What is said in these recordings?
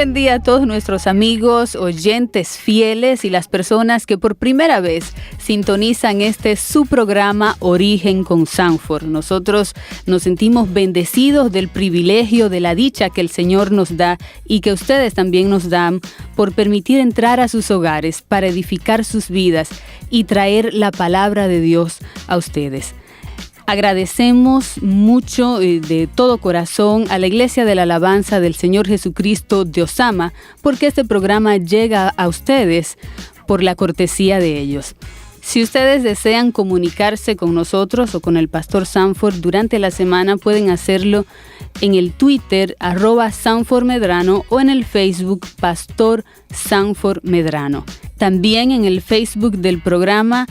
buen día a todos nuestros amigos, oyentes fieles y las personas que por primera vez sintonizan su programa Origen con Sanford. Nosotros nos sentimos bendecidos del privilegio, de la dicha que el Señor nos da y que ustedes también nos dan por permitir entrar a sus hogares para edificar sus vidas y traer la palabra de Dios a ustedes. Agradecemos mucho de todo corazón a la Iglesia de la Alabanza del Señor Jesucristo de Osama porque este programa llega a ustedes por la cortesía de ellos. Si ustedes desean comunicarse con nosotros o con el Pastor Sanford durante la semana, pueden hacerlo en el Twitter @SanfordMedrano o en el Facebook Pastor Sanford Medrano. También en el Facebook del programa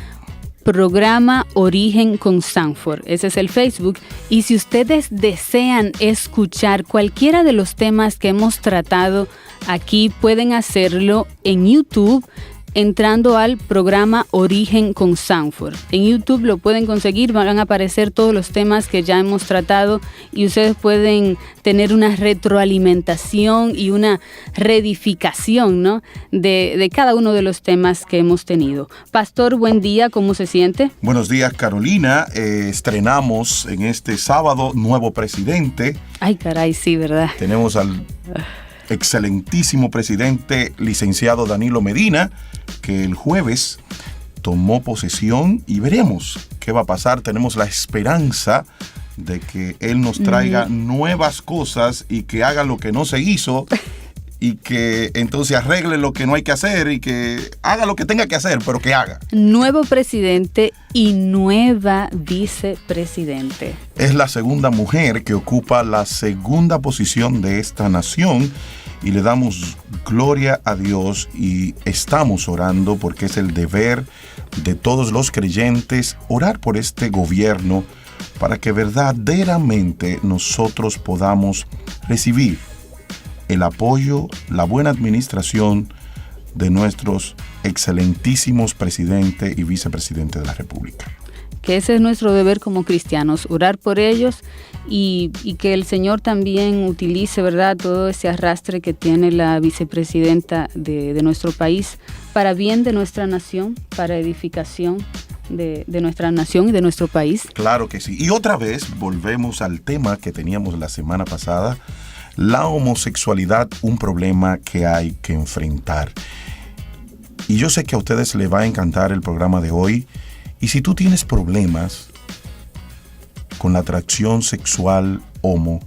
Origen con Sanford. Ese es el Facebook. Y si ustedes desean escuchar cualquiera de los temas que hemos tratado aquí, pueden hacerlo en YouTube entrando al programa Origen con Sanford. En YouTube lo pueden conseguir, van a aparecer todos los temas que ya hemos tratado y ustedes pueden tener una retroalimentación y una reedificación, ¿no? de cada uno de los temas que hemos tenido. Pastor, buen día, ¿cómo se siente? Buenos días, Carolina. Estrenamos en este sábado nuevo presidente. Ay, caray, sí, ¿verdad? Tenemos al excelentísimo presidente, licenciado Danilo Medina, que el jueves tomó posesión y veremos qué va a pasar. Tenemos la esperanza de que él nos traiga nuevas cosas y que haga lo que no se hizo y que entonces arregle lo que no hay que hacer y que haga lo que tenga que hacer, pero que haga. Nuevo presidente y nueva vicepresidente. Es la segunda mujer que ocupa la segunda posición de esta nación y le damos gloria a Dios y estamos orando porque es el deber de todos los creyentes orar por este gobierno para que verdaderamente nosotros podamos recibir el apoyo, la buena administración de nuestros excelentísimos presidente y vicepresidente de la República. Que ese es nuestro deber como cristianos, orar por ellos y que el Señor también utilice, ¿verdad?, todo ese arrastre que tiene la vicepresidenta de nuestro país para bien de nuestra nación, para edificación de nuestra nación y de nuestro país. Claro que sí. Y otra vez volvemos al tema que teníamos la semana pasada, la homosexualidad, un problema que hay que enfrentar. Y yo sé que a ustedes les va a encantar el programa de hoy. Y si tú tienes problemas con la atracción sexual homo,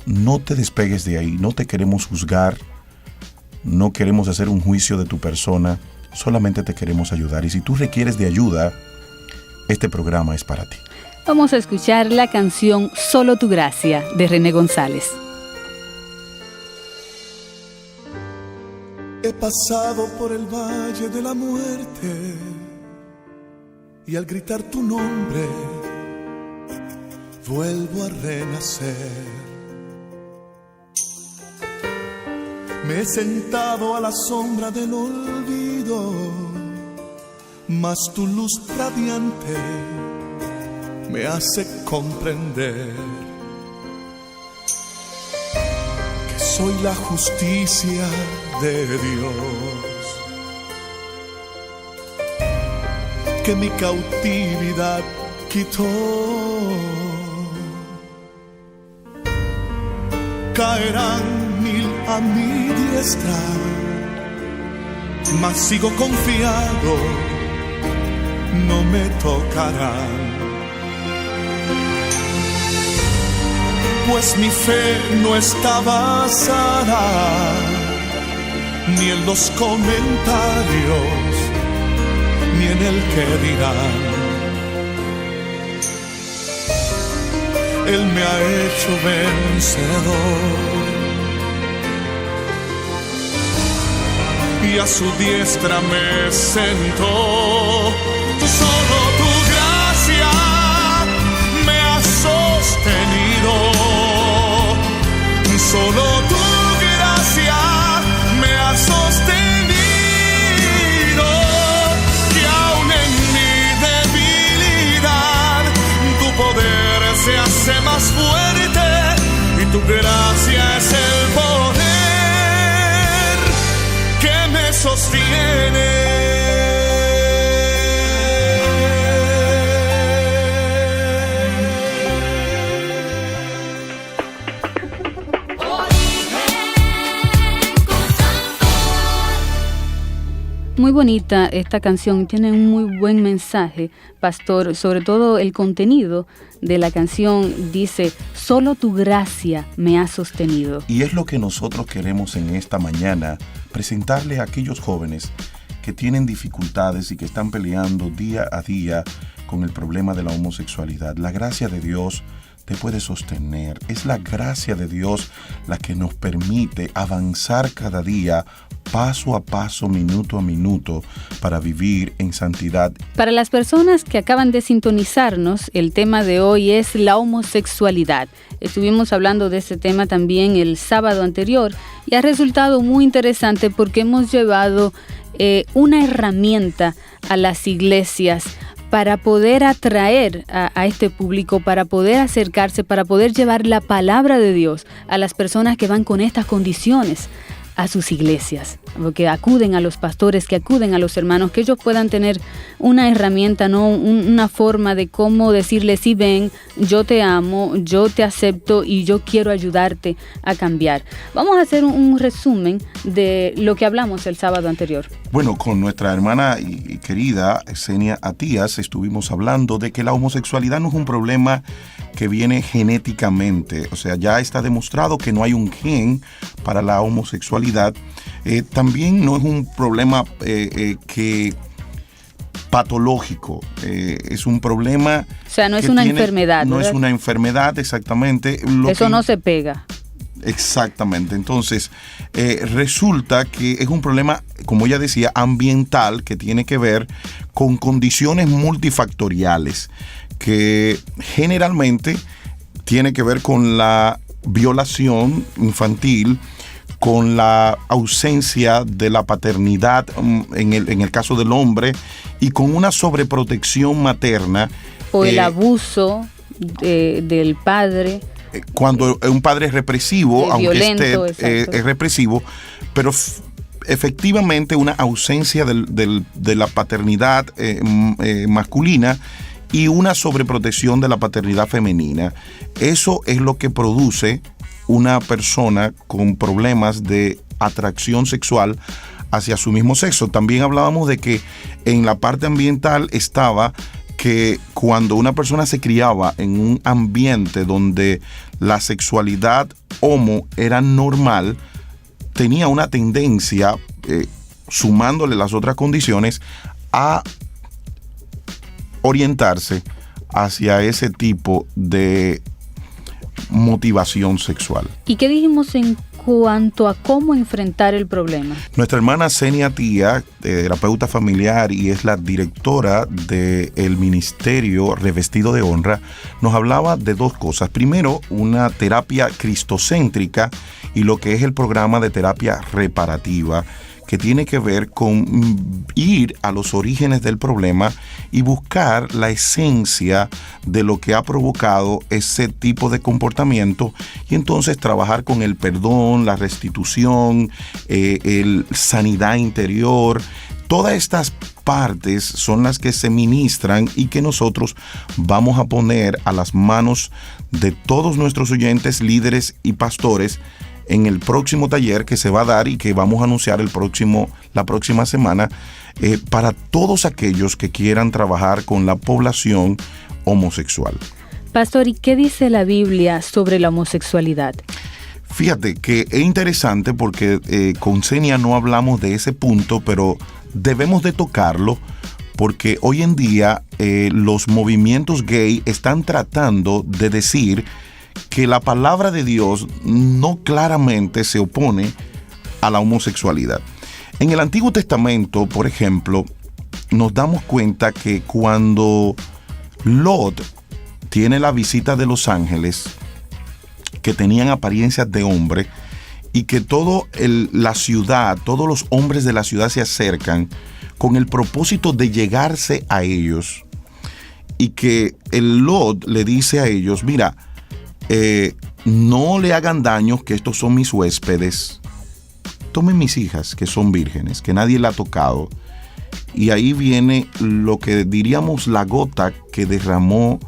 no te despegues de ahí. No te queremos juzgar, no queremos hacer un juicio de tu persona, solamente te queremos ayudar. Y si tú requieres de ayuda, este programa es para ti. Vamos a escuchar la canción Solo tu gracia de René González. He pasado por el valle de la muerte y al gritar tu nombre vuelvo a renacer. Me he sentado a la sombra del olvido, mas tu luz radiante me hace comprender que soy la justicia de Dios, que mi cautividad quitó. Caerán 1000 a mi diestra, mas sigo confiado, no me tocarán. Pues mi fe no está basada ni en los comentarios, ni en el que dirán. Él me ha hecho vencedor y a su diestra me sentó. Solo tu gracia me ha sostenido, solo tu gracia me ha sostenido, que aún en mi debilidad tu poder se hace más fuerte y tu gracia es el poder. muy bonita esta canción, tiene un muy buen mensaje, pastor, sobre todo el contenido de la canción dice, solo tu gracia me ha sostenido. Y es lo que nosotros queremos en esta mañana, presentarle a aquellos jóvenes que tienen dificultades y que están peleando día a día con el problema de la homosexualidad. La gracia de Dios te puede sostener. Es la gracia de Dios la que nos permite avanzar cada día, paso a paso, minuto a minuto, para vivir en santidad. Para las personas que acaban de sintonizarnos, el tema de hoy es la homosexualidad. Estuvimos hablando de ese tema también el sábado anterior y ha resultado muy interesante porque hemos llevado una herramienta a las iglesias para poder atraer a este público, para poder acercarse, para poder llevar la palabra de Dios a las personas que van con estas condiciones a sus iglesias, que acuden a los pastores, que acuden a los hermanos, que ellos puedan tener una herramienta, ¿no? Una forma de cómo decirle, sí, ven, yo te amo, yo te acepto y yo quiero ayudarte a cambiar. Vamos a hacer un resumen de lo que hablamos el sábado anterior. Bueno, con nuestra hermana y querida Xenia Atías estuvimos hablando de que la homosexualidad no es un problema que viene genéticamente, o sea, ya está demostrado que no hay un gen para la homosexualidad. También no es un problema que patológico, es un problema... O sea, no es una enfermedad, no ¿verdad? es una enfermedad, exactamente. Eso no se pega. Exactamente, entonces resulta que es un problema, como ella decía, ambiental, que tiene que ver con condiciones multifactoriales, que generalmente tiene que ver con la violación infantil, con la ausencia de la paternidad en el caso del hombre y con una sobreprotección materna. O el abuso del padre. Cuando un padre es represivo, aunque violento, esté es represivo, pero efectivamente una ausencia de la paternidad masculina y una sobreprotección de la paternidad femenina. Eso es lo que produce una persona con problemas de atracción sexual hacia su mismo sexo. También hablábamos de que en la parte ambiental estaba que cuando una persona se criaba en un ambiente donde la sexualidad homo era normal, tenía una tendencia, sumándole las otras condiciones, a orientarse hacia ese tipo de motivación sexual. ¿Y qué dijimos en cuanto a cómo enfrentar el problema? Nuestra hermana Xenia Tía, terapeuta familiar y es la directora del Ministerio Revestido de Honra, nos hablaba de dos cosas. Primero, una terapia cristocéntrica y lo que es el programa de terapia reparativa, que tiene que ver con ir a los orígenes del problema y buscar la esencia de lo que ha provocado ese tipo de comportamiento y entonces trabajar con el perdón, la restitución, el sanidad interior. Todas estas partes son las que se ministran y que nosotros vamos a poner a las manos de todos nuestros oyentes, líderes y pastores en el próximo taller que se va a dar y que vamos a anunciar la próxima semana para todos aquellos que quieran trabajar con la población homosexual. Pastor, ¿y qué dice la Biblia sobre la homosexualidad? Fíjate que es interesante porque con Xenia no hablamos de ese punto, pero debemos de tocarlo porque hoy en día los movimientos gay están tratando de decir que la palabra de Dios no claramente se opone a la homosexualidad. En el Antiguo Testamento, por ejemplo, nos damos cuenta que cuando Lot tiene la visita de los ángeles, que tenían apariencias de hombre, y que la ciudad, todos los hombres de la ciudad se acercan con el propósito de llegarse a ellos, y que el Lot le dice a ellos, mira, no le hagan daño, que estos son mis huéspedes. Tomen mis hijas, que son vírgenes, que nadie la ha tocado. Y ahí viene lo que diríamos la gota que derramó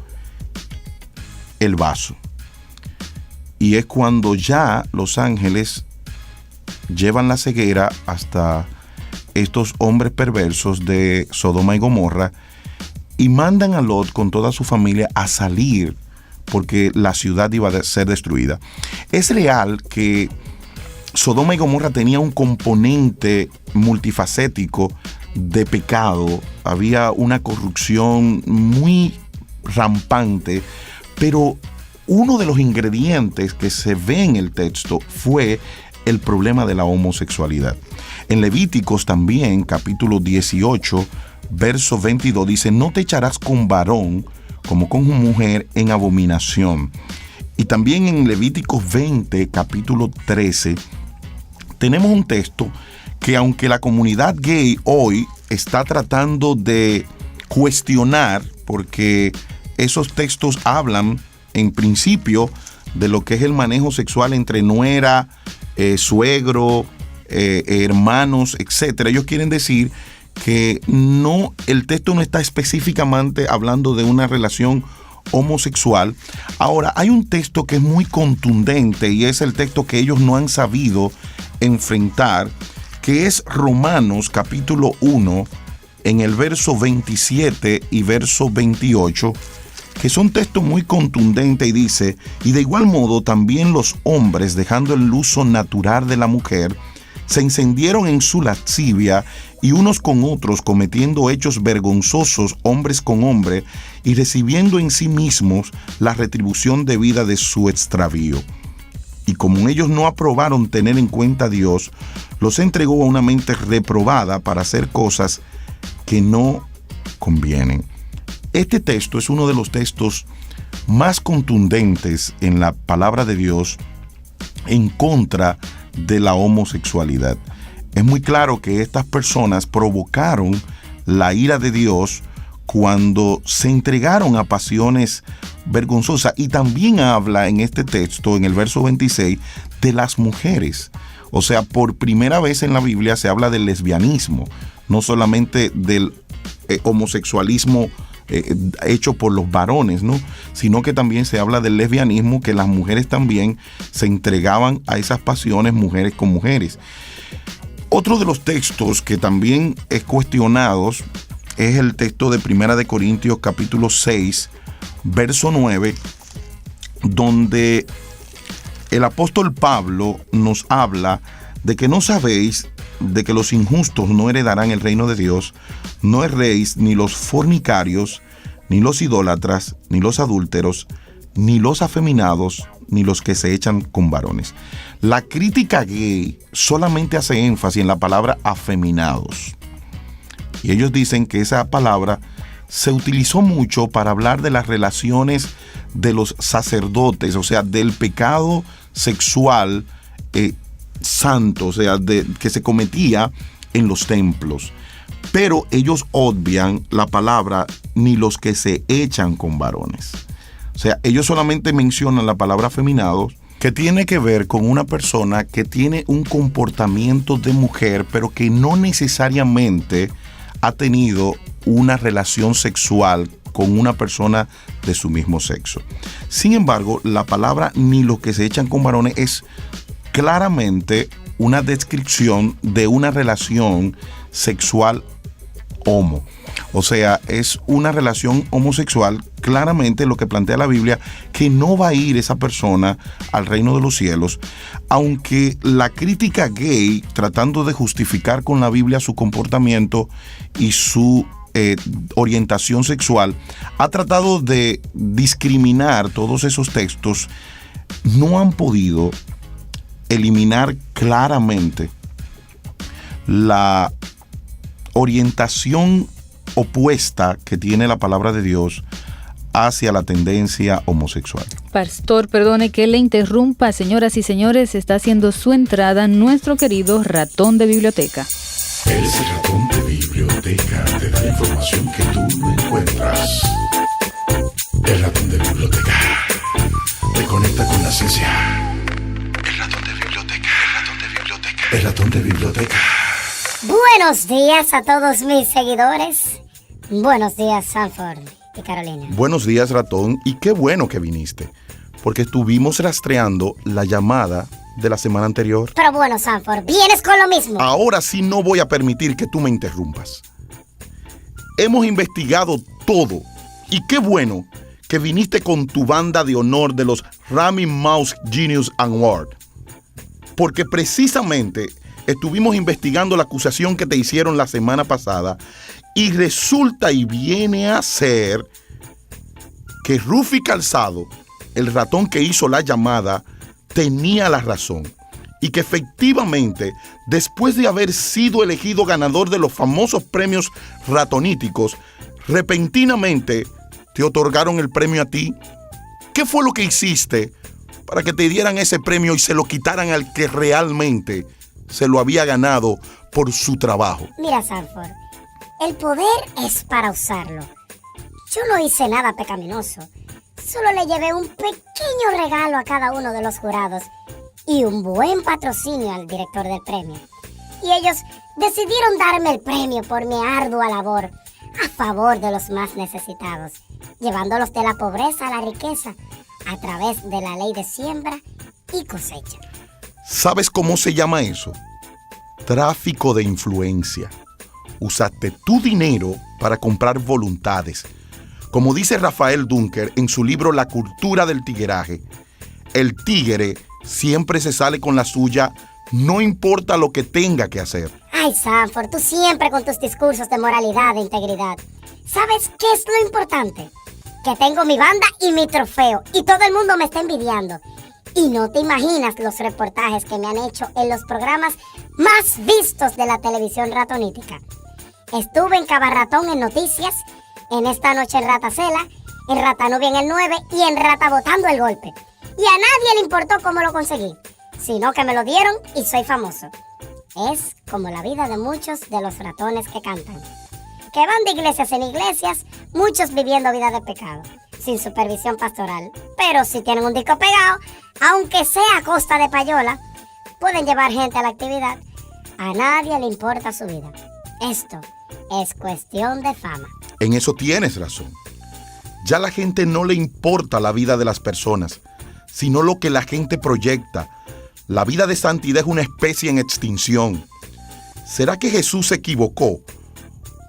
el vaso. Y es cuando ya los ángeles llevan la ceguera hasta estos hombres perversos de Sodoma y Gomorra y mandan a Lot con toda su familia a salir porque la ciudad iba a ser destruida. Es real que Sodoma y Gomorra tenía un componente multifacético de pecado, había una corrupción muy rampante, pero uno de los ingredientes que se ve en el texto fue el problema de la homosexualidad. En Levíticos también, capítulo 18, verso 22, dice: no te echarás con varón como con mujer en abominación. Y también en Levíticos 20, capítulo 13, tenemos un texto que, aunque la comunidad gay hoy está tratando de cuestionar, porque esos textos hablan en principio de lo que es el manejo sexual entre nuera, suegro, hermanos, etc. Ellos quieren decir que el texto no está específicamente hablando de una relación homosexual. Ahora, hay un texto que es muy contundente y es el texto que ellos no han sabido enfrentar, que es Romanos capítulo 1, en el verso 27 y verso 28, que son textos muy contundentes, y dice: y de igual modo también los hombres, dejando el uso natural de la mujer, se encendieron en su lascivia, y unos con otros, cometiendo hechos vergonzosos hombres con hombres, y recibiendo en sí mismos la retribución debida de su extravío. Y como ellos no aprobaron tener en cuenta a Dios, los entregó a una mente reprobada para hacer cosas que no convienen. Este texto es uno de los textos más contundentes en la palabra de Dios en contra de la homosexualidad. Es muy claro que estas personas provocaron la ira de Dios cuando se entregaron a pasiones vergonzosas. Y también habla en este texto, en el verso 26, de las mujeres. O sea, por primera vez en la Biblia se habla del lesbianismo, no solamente del homosexualismo hecho por los varones, ¿no? Sino que también se habla del lesbianismo, que las mujeres también se entregaban a esas pasiones, mujeres con mujeres. Otro de los textos que también es cuestionado es el texto de 1 de Corintios capítulo 6, verso 9, donde el apóstol Pablo nos habla de que no sabéis de que los injustos no heredarán el reino de Dios. No erréis ni los fornicarios, ni los idólatras, ni los adúlteros, ni los afeminados, ni los que se echan con varones. La crítica gay solamente hace énfasis en la palabra afeminados. Y ellos dicen que esa palabra se utilizó mucho para hablar de las relaciones de los sacerdotes, o sea, del pecado sexual santo, o sea, que se cometía en los templos. Pero ellos obvian la palabra ni los que se echan con varones. O sea, ellos solamente mencionan la palabra afeminados, que tiene que ver con una persona que tiene un comportamiento de mujer, pero que no necesariamente ha tenido una relación sexual con una persona de su mismo sexo. Sin embargo, la palabra ni los que se echan con varones es claramente una descripción de una relación sexual homo. O sea, es una relación homosexual, claramente lo que plantea la Biblia, que no va a ir esa persona al reino de los cielos, aunque la crítica gay, tratando de justificar con la Biblia su comportamiento y su orientación sexual, ha tratado de discriminar todos esos textos, no han podido eliminar claramente la orientación opuesta que tiene la palabra de Dios hacia la tendencia homosexual. Pastor, perdone que le interrumpa. Señoras y señores, está haciendo su entrada nuestro querido ratón de biblioteca. Ese ratón de biblioteca te da la información que tú no encuentras. El ratón de biblioteca te conecta con la ciencia. El ratón de biblioteca, el ratón de biblioteca, el ratón de biblioteca. Buenos días a todos mis seguidores. Buenos días, Sanford y Carolina. Buenos días, ratón, y qué bueno que viniste, porque estuvimos rastreando la llamada de la semana anterior? Pero bueno, Sanford, vienes con lo mismo. Ahora sí no voy a permitir que tú me interrumpas. Hemos investigado todo y qué bueno que viniste con tu banda de honor de los Rami Mouse Genius Award. Porque precisamente estuvimos investigando la acusación que te hicieron la semana pasada y resulta y viene a ser que Rufi Calzado, el ratón que hizo la llamada, tenía la razón. Y que efectivamente, después de haber sido elegido ganador de los famosos premios ratoníticos, repentinamente te otorgaron el premio a ti. ¿Qué fue lo que hiciste para que te dieran ese premio y se lo quitaran al que realmente se lo había ganado por su trabajo? Mira, Sanford, el poder es para usarlo. Yo no hice nada pecaminoso. Solo le llevé un pequeño regalo a cada uno de los jurados y un buen patrocinio al director del premio. Y ellos decidieron darme el premio por mi ardua labor a favor de los más necesitados, llevándolos de la pobreza a la riqueza a través de la ley de siembra y cosecha. ¿Sabes cómo se llama eso? Tráfico de influencia. Usaste tu dinero para comprar voluntades. Como dice Rafael Dunker en su libro La cultura del tigueraje, el tigre siempre se sale con la suya, no importa lo que tenga que hacer. Ay, Sanford, tú siempre con tus discursos de moralidad e integridad. ¿Sabes qué es lo importante? Que tengo mi banda y mi trofeo y todo el mundo me está envidiando. Y no te imaginas los reportajes que me han hecho en los programas más vistos de la televisión ratonítica. Estuve en Cabarratón en Noticias, en Esta Noche en Ratacela, en Ratanubia en el 9 y en Rata Botando el Golpe. Y a nadie le importó cómo lo conseguí, sino que me lo dieron y soy famoso. Es como la vida de muchos de los ratones que cantan, que van de iglesias en iglesias, muchos viviendo vida de pecado, sin supervisión pastoral. Pero si tienen un disco pegado, aunque sea a costa de payola, pueden llevar gente a la actividad. A nadie le importa su vida. Esto es cuestión de fama. En eso tienes razón. Ya a la gente no le importa la vida de las personas, sino lo que la gente proyecta. La vida de santidad es una especie en extinción. ¿Será que Jesús se equivocó?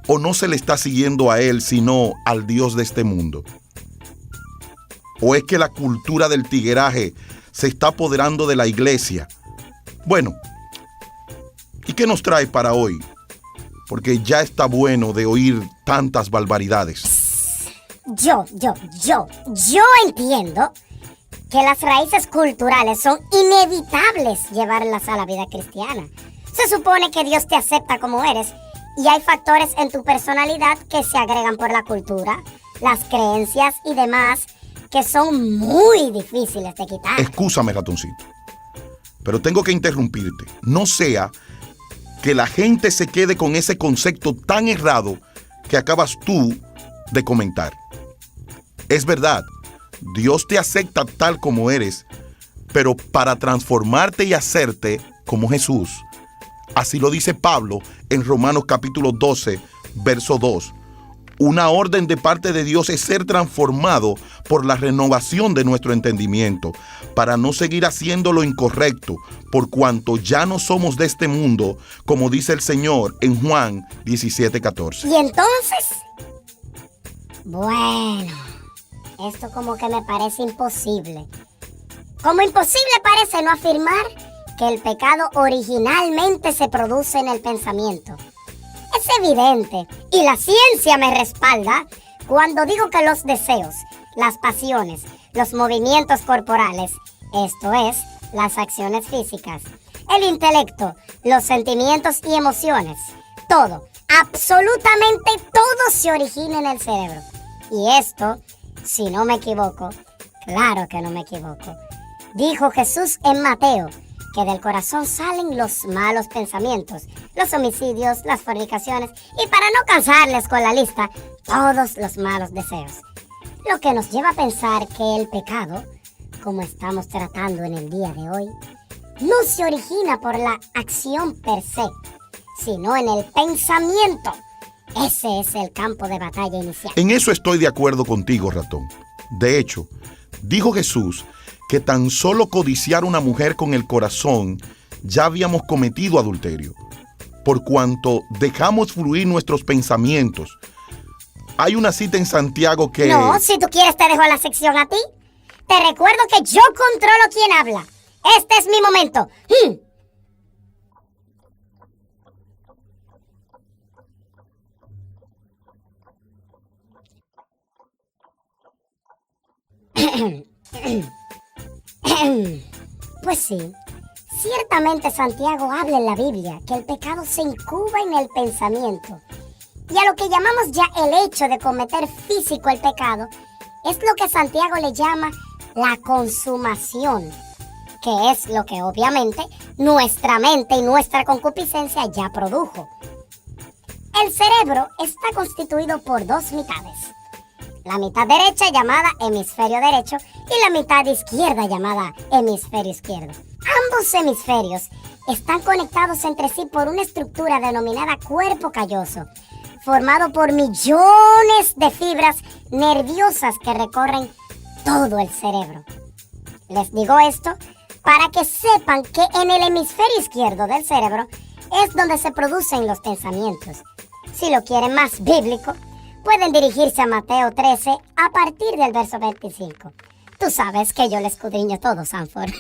¿O no se le está siguiendo a él, sino al Dios de este mundo? ¿O es que la cultura del tigueraje se está apoderando de la iglesia? Bueno, ¿y qué nos trae para hoy? Porque ya está bueno de oír tantas barbaridades. Yo entiendo que las raíces culturales son inevitables llevarlas a la vida cristiana. Se supone que Dios te acepta como eres y hay factores en tu personalidad que se agregan por la cultura, las creencias y demás que son muy difíciles de quitar. Excúsame, ratoncito, pero tengo que interrumpirte. No sea que la gente se quede con ese concepto tan errado que acabas tú de comentar. Es verdad, Dios te acepta tal como eres, pero para transformarte y hacerte como Jesús. Así lo dice Pablo en Romanos capítulo 12, verso 2. Una orden de parte de Dios es ser transformado por la renovación de nuestro entendimiento, para no seguir haciendo lo incorrecto, por cuanto ya no somos de este mundo, como dice el Señor en Juan 17:14. ¿Y entonces? Bueno, esto como que me parece imposible. Como imposible parece no afirmar que el pecado originalmente se produce en el pensamiento. Es evidente, y la ciencia me respalda, cuando digo que los deseos, las pasiones, los movimientos corporales, esto es, las acciones físicas, el intelecto, los sentimientos y emociones, todo, absolutamente todo se origina en el cerebro. Y esto, si no me equivoco, claro que no me equivoco, dijo Jesús en Mateo, que del corazón salen los malos pensamientos, los homicidios, las fornicaciones y, para no cansarles con la lista, todos los malos deseos. Lo que nos lleva a pensar que el pecado, como estamos tratando en el día de hoy, no se origina por la acción per se, sino en el pensamiento. Ese es el campo de batalla inicial. En eso estoy de acuerdo contigo, ratón. De hecho, dijo Jesús que tan solo codiciar una mujer con el corazón ya habíamos cometido adulterio, por cuanto dejamos fluir nuestros pensamientos. Hay una cita en Santiago que... No, si tú quieres te dejo la sección a ti. Te recuerdo que yo controlo quién habla. Este es mi momento. Pues sí, ciertamente Santiago habla en la Biblia que el pecado se incuba en el pensamiento. Y a lo que llamamos ya el hecho de cometer físico el pecado, es lo que Santiago le llama la consumación, que es lo que obviamente nuestra mente y nuestra concupiscencia ya produjo. El cerebro está constituido por dos mitades. La mitad derecha llamada hemisferio derecho y la mitad izquierda llamada hemisferio izquierdo. Ambos hemisferios están conectados entre sí por una estructura denominada cuerpo calloso, formado por millones de fibras nerviosas que recorren todo el cerebro. Les digo esto para que sepan que en el hemisferio izquierdo del cerebro es donde se producen los pensamientos. Si lo quieren más bíblico, pueden dirigirse a Mateo 13 a partir del verso 25. Tú sabes que yo le escudriño todo, Sanford.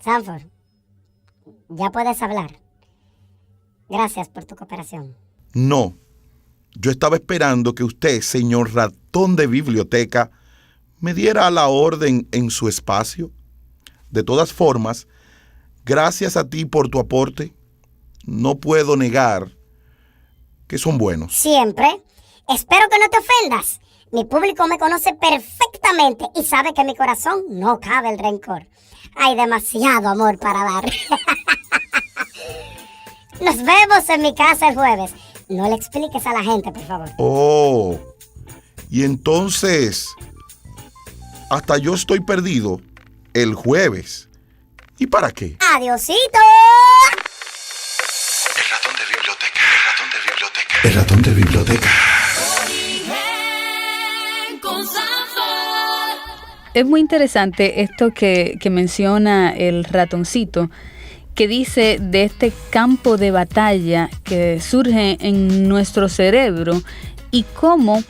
Sanford, ya puedes hablar. Gracias por tu cooperación. No, yo estaba esperando que usted, señor ratón de biblioteca, me diera la orden en su espacio. De todas formas, gracias a ti por tu aporte. No puedo negar que son buenos. Siempre. Espero que no te ofendas. Mi público me conoce perfectamente y sabe que en mi corazón no cabe el rencor. Hay demasiado amor para dar. Nos vemos en mi casa el jueves. No le expliques a la gente, por favor. Oh, y entonces, hasta yo estoy perdido el jueves. ¿Y para qué? ¡Adiosito! El ratón de biblioteca, el ratón de biblioteca. El ratón de biblioteca. Es muy interesante esto que menciona el ratoncito, que dice de este campo de batalla que surge en nuestro cerebro y cómo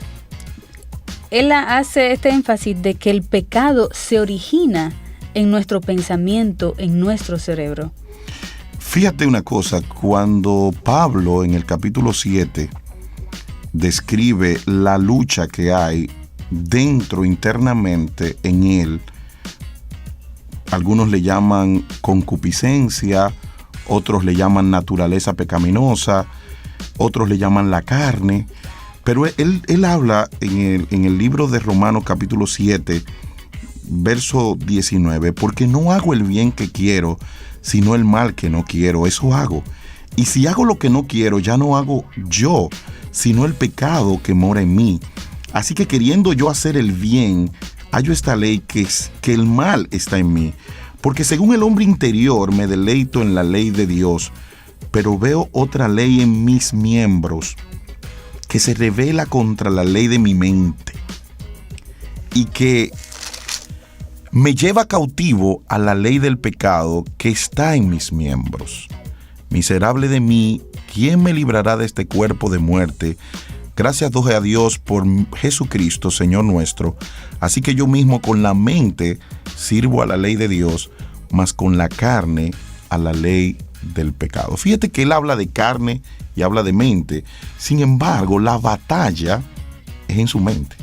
él hace este énfasis de que el pecado se origina en nuestro pensamiento, en nuestro cerebro. Fíjate una cosa, cuando Pablo en el capítulo 7 describe la lucha que hay dentro, internamente, en él, algunos le llaman concupiscencia, otros le llaman naturaleza pecaminosa, otros le llaman la carne, pero él habla en el libro de Romanos capítulo 7, verso 19, porque no hago el bien que quiero, sino el mal que no quiero, eso hago. Y si hago lo que no quiero, ya no hago yo, sino el pecado que mora en mí. Así que queriendo yo hacer el bien, hallo esta ley que el mal está en mí. Porque según el hombre interior me deleito en la ley de Dios, pero veo otra ley en mis miembros que se revela contra la ley de mi mente y que me lleva cautivo a la ley del pecado que está en mis miembros. Miserable de mí, ¿quién me librará de este cuerpo de muerte? Gracias doy a Dios por Jesucristo, Señor nuestro. Así que yo mismo con la mente sirvo a la ley de Dios, mas con la carne a la ley del pecado. Fíjate que él habla de carne y habla de mente. Sin embargo, la batalla es en su mente.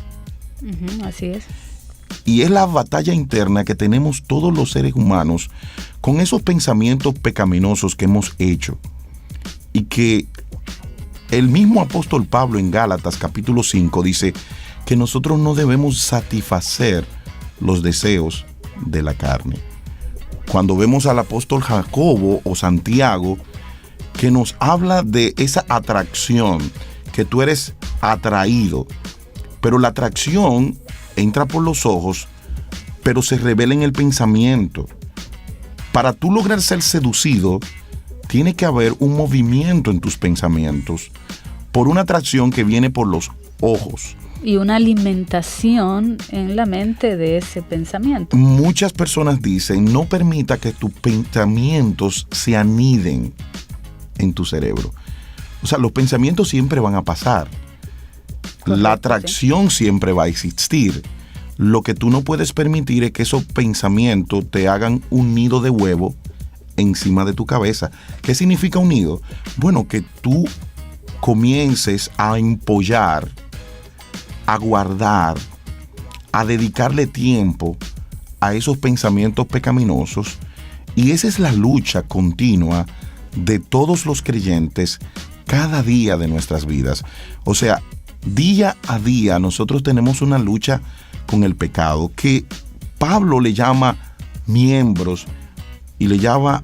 Así es. Y es la batalla interna que tenemos todos los seres humanos con esos pensamientos pecaminosos que hemos hecho. Y que el mismo apóstol Pablo en Gálatas capítulo 5 dice que nosotros no debemos satisfacer los deseos de la carne. Cuando vemos al apóstol Jacobo o Santiago, que nos habla de esa atracción, que tú eres atraído, pero la atracción entra por los ojos, pero se revela en el pensamiento. Para tú lograr ser seducido, tiene que haber un movimiento en tus pensamientos por una atracción que viene por los ojos. Y una alimentación en la mente de ese pensamiento. Muchas personas dicen, no permita que tus pensamientos se aniden en tu cerebro. O sea, los pensamientos siempre van a pasar. Correcto, la atracción siempre va a existir. Lo que tú no puedes permitir es que esos pensamientos te hagan un nido de huevo encima de tu cabeza. ¿Qué significa un nido? Bueno, que tú comiences a empollar, a guardar, a dedicarle tiempo a esos pensamientos pecaminosos, y esa es la lucha continua de todos los creyentes cada día de nuestras vidas. O sea, día a día nosotros tenemos una lucha con el pecado que Pablo le llama miembros y le llama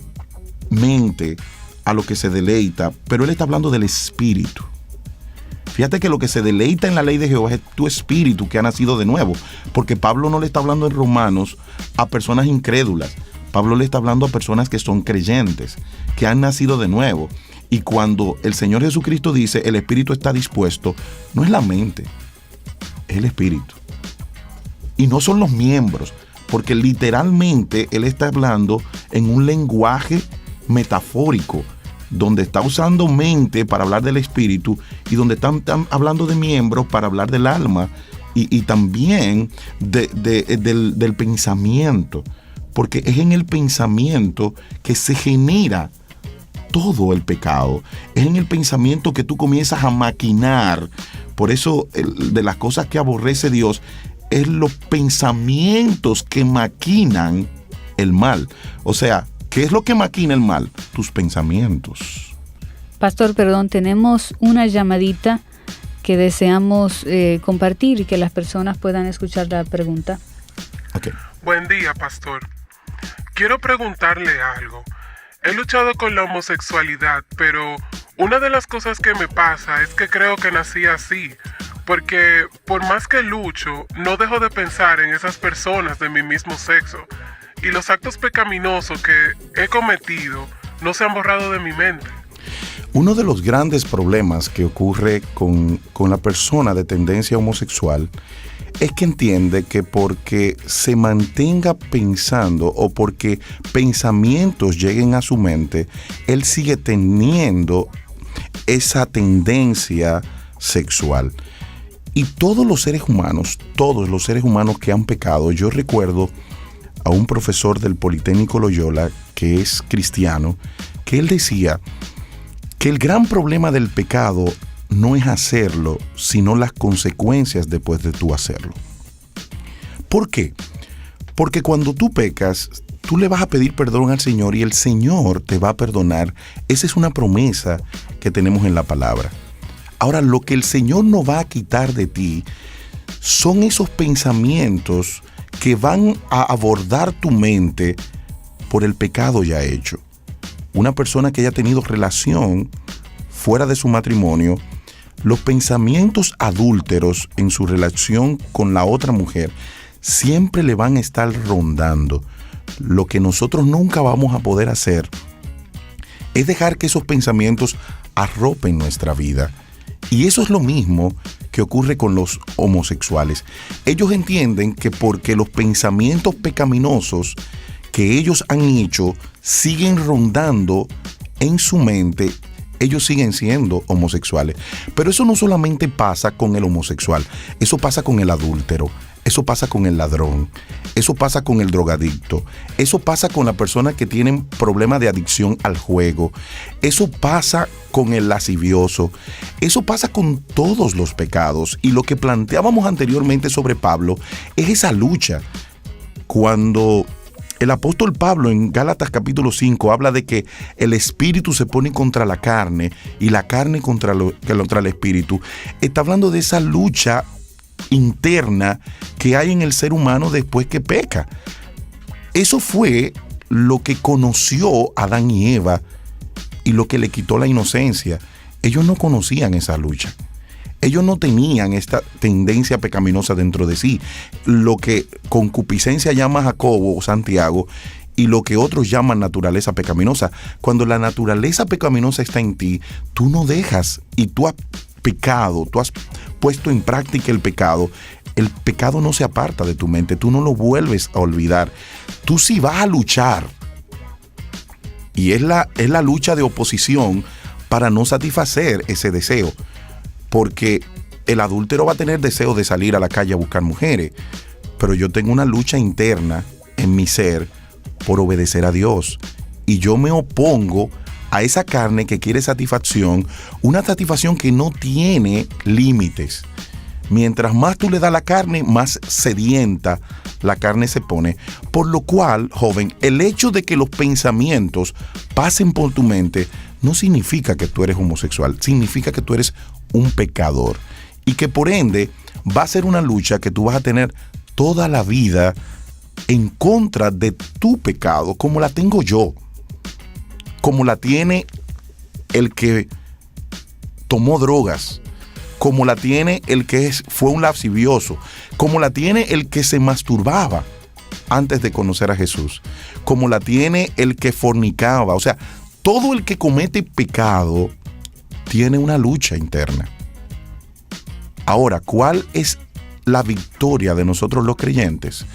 mente a lo que se deleita, pero él está hablando del espíritu. Fíjate que lo que se deleita en la ley de Jehová es tu espíritu que ha nacido de nuevo, porque Pablo no le está hablando en Romanos a personas incrédulas. Pablo le está hablando a personas que son creyentes, que han nacido de nuevo. Y cuando el Señor Jesucristo dice el espíritu está dispuesto, no es la mente, es el espíritu. Y no son los miembros, porque literalmente él está hablando en un lenguaje metafórico, donde está usando mente para hablar del espíritu y donde están hablando de miembros para hablar del alma y también del pensamiento, porque es en el pensamiento que se genera todo el pecado. Es en el pensamiento que tú comienzas a maquinar. Por eso de las cosas que aborrece Dios es los pensamientos que maquinan el mal. O sea, ¿qué es lo que maquina el mal? Tus pensamientos. Pastor, perdón, tenemos una llamadita que deseamos compartir y que las personas puedan escuchar la pregunta. Okay. Buen día, pastor. Quiero preguntarle algo. He luchado con la homosexualidad, pero una de las cosas que me pasa es que creo que nací así, porque por más que lucho, no dejo de pensar en esas personas de mi mismo sexo. Y los actos pecaminosos que he cometido no se han borrado de mi mente. Uno de los grandes problemas que ocurre con la persona de tendencia homosexual es que entiende que porque se mantenga pensando o porque pensamientos lleguen a su mente, él sigue teniendo esa tendencia sexual. Y todos los seres humanos que han pecado, yo recuerdo a un profesor del Politécnico Loyola, que es cristiano, que él decía que el gran problema del pecado no es hacerlo, sino las consecuencias después de tú hacerlo. ¿Por qué? Porque cuando tú pecas, tú le vas a pedir perdón al Señor y el Señor te va a perdonar. Esa es una promesa que tenemos en la palabra. Ahora, lo que el Señor no va a quitar de ti son esos pensamientos que van a abordar tu mente por el pecado ya hecho. Una persona que haya tenido relación fuera de su matrimonio, los pensamientos adúlteros en su relación con la otra mujer siempre le van a estar rondando. Lo que nosotros nunca vamos a poder hacer es dejar que esos pensamientos arropen nuestra vida. Y eso es lo mismo que ocurre con los homosexuales. Ellos entienden que porque los pensamientos pecaminosos que ellos han hecho siguen rondando en su mente, ellos siguen siendo homosexuales. Pero eso no solamente pasa con el homosexual, eso pasa con el adúltero, eso pasa con el ladrón, eso pasa con el drogadicto, eso pasa con las personas que tienen problemas de adicción al juego, eso pasa con el lascivioso, eso pasa con todos los pecados. Y lo que planteábamos anteriormente sobre Pablo es esa lucha. Cuando el apóstol Pablo en Gálatas capítulo 5 habla de que el espíritu se pone contra la carne y la carne contra el espíritu, está hablando de esa lucha interna que hay en el ser humano después que peca. Eso fue lo que conoció Adán y Eva y lo que le quitó la inocencia. Ellos no conocían esa lucha. Ellos no tenían esta tendencia pecaminosa dentro de sí. Lo que concupiscencia llama Jacobo o Santiago, y lo que otros llaman naturaleza pecaminosa. Cuando la naturaleza pecaminosa está en ti, tú no dejas y tú has pecado, tú has puesto en práctica el pecado no se aparta de tu mente, tú no lo vuelves a olvidar. Tú sí vas a luchar. Y es la lucha de oposición para no satisfacer ese deseo. Porque el adúltero va a tener deseo de salir a la calle a buscar mujeres. Pero yo tengo una lucha interna en mi ser por obedecer a Dios. Y yo me opongo a esa carne que quiere satisfacción, una satisfacción que no tiene límites. Mientras más tú le das la carne, más sedienta la carne se pone. Por lo cual, joven, el hecho de que los pensamientos pasen por tu mente no significa que tú eres homosexual, significa que tú eres un pecador. Y que por ende va a ser una lucha que tú vas a tener toda la vida en contra de tu pecado, como la tengo yo, como la tiene el que tomó drogas, como la tiene el que fue un lascivioso, como la tiene el que se masturbaba antes de conocer a Jesús, como la tiene el que fornicaba. O sea, todo el que comete pecado tiene una lucha interna. Ahora, ¿cuál es la victoria de nosotros los creyentes?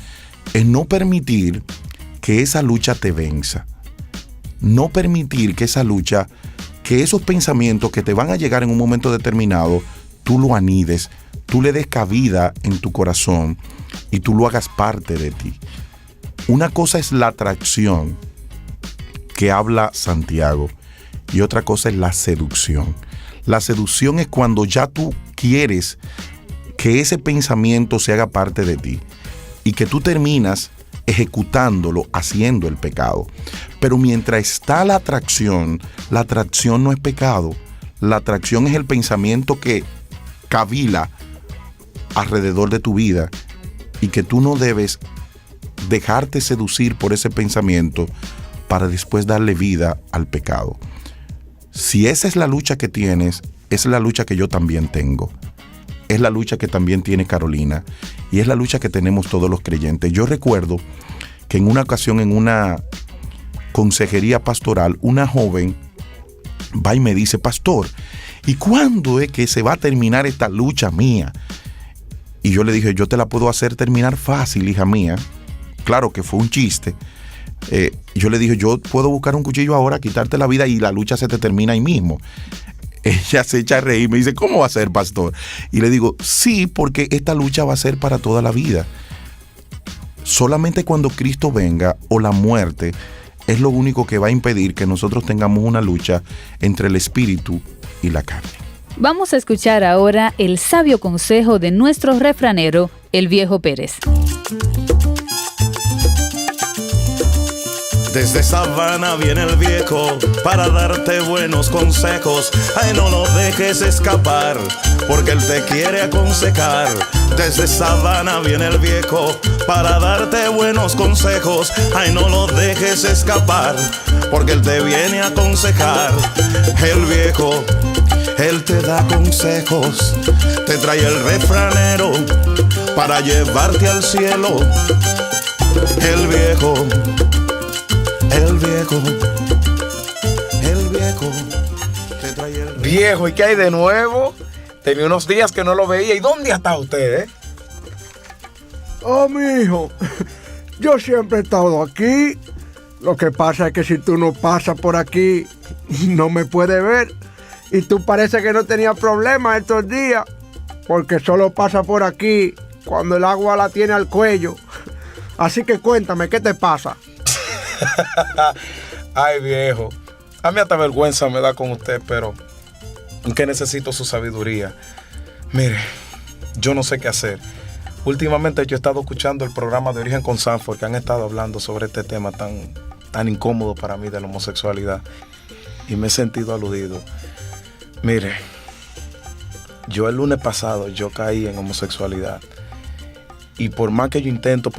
Es no permitir que esa lucha te venza. No permitir que esa lucha, que esos pensamientos que te van a llegar en un momento determinado, tú lo anides, tú le des cabida en tu corazón y tú lo hagas parte de ti. Una cosa es la atracción que habla Santiago y otra cosa es la seducción. La seducción es cuando ya tú quieres que ese pensamiento se haga parte de ti y que tú terminas ejecutándolo, haciendo el pecado. Pero mientras está la atracción no es pecado. La atracción es el pensamiento que cavila alrededor de tu vida y que tú no debes dejarte seducir por ese pensamiento para después darle vida al pecado. Si esa es la lucha que tienes, es la lucha que yo también tengo. Es la lucha que también tiene Carolina y es la lucha que tenemos todos los creyentes. Yo recuerdo que en una ocasión en una consejería pastoral, una joven va y me dice: pastor, ¿y cuándo es que se va a terminar esta lucha mía? Y yo le dije: yo te la puedo hacer terminar fácil, hija mía. Claro que fue un chiste. Yo le dije: yo puedo buscar un cuchillo ahora, quitarte la vida y la lucha se te termina ahí mismo. Ella se echa a reír y me dice: ¿cómo va a ser, pastor? Y le digo: sí, porque esta lucha va a ser para toda la vida. Solamente cuando Cristo venga o la muerte es lo único que va a impedir que nosotros tengamos una lucha entre el espíritu y la carne. Vamos a escuchar ahora el sabio consejo de nuestro refranero, el Viejo Pérez. Desde Sabana viene el viejo para darte buenos consejos. Ay, no lo dejes escapar, porque él te quiere aconsejar. Desde Sabana viene el viejo para darte buenos consejos. Ay, no lo dejes escapar, porque él te viene a aconsejar. El viejo, él te da consejos, te trae el refranero para llevarte al cielo. El viejo, te trae el viejo. Viejo, ¿y qué hay de nuevo? Tenía unos días que no lo veía. ¿Y dónde está usted, Oh, mijo, yo siempre he estado aquí. Lo que pasa es que si tú no pasas por aquí, no me puedes ver. Y tú parece que no tenías problemas estos días, porque solo pasa por aquí cuando el agua la tiene al cuello. Así que cuéntame, ¿qué te pasa? Ay, viejo, a mí hasta vergüenza me da con usted, pero que necesito su sabiduría. Mire, yo no sé qué hacer. Últimamente yo he estado escuchando el programa de Origen con Sanford, que han estado hablando sobre este tema tan incómodo para mí de la homosexualidad, y me he sentido aludido. Mire, yo el lunes pasado yo caí en homosexualidad, y por más que yo intento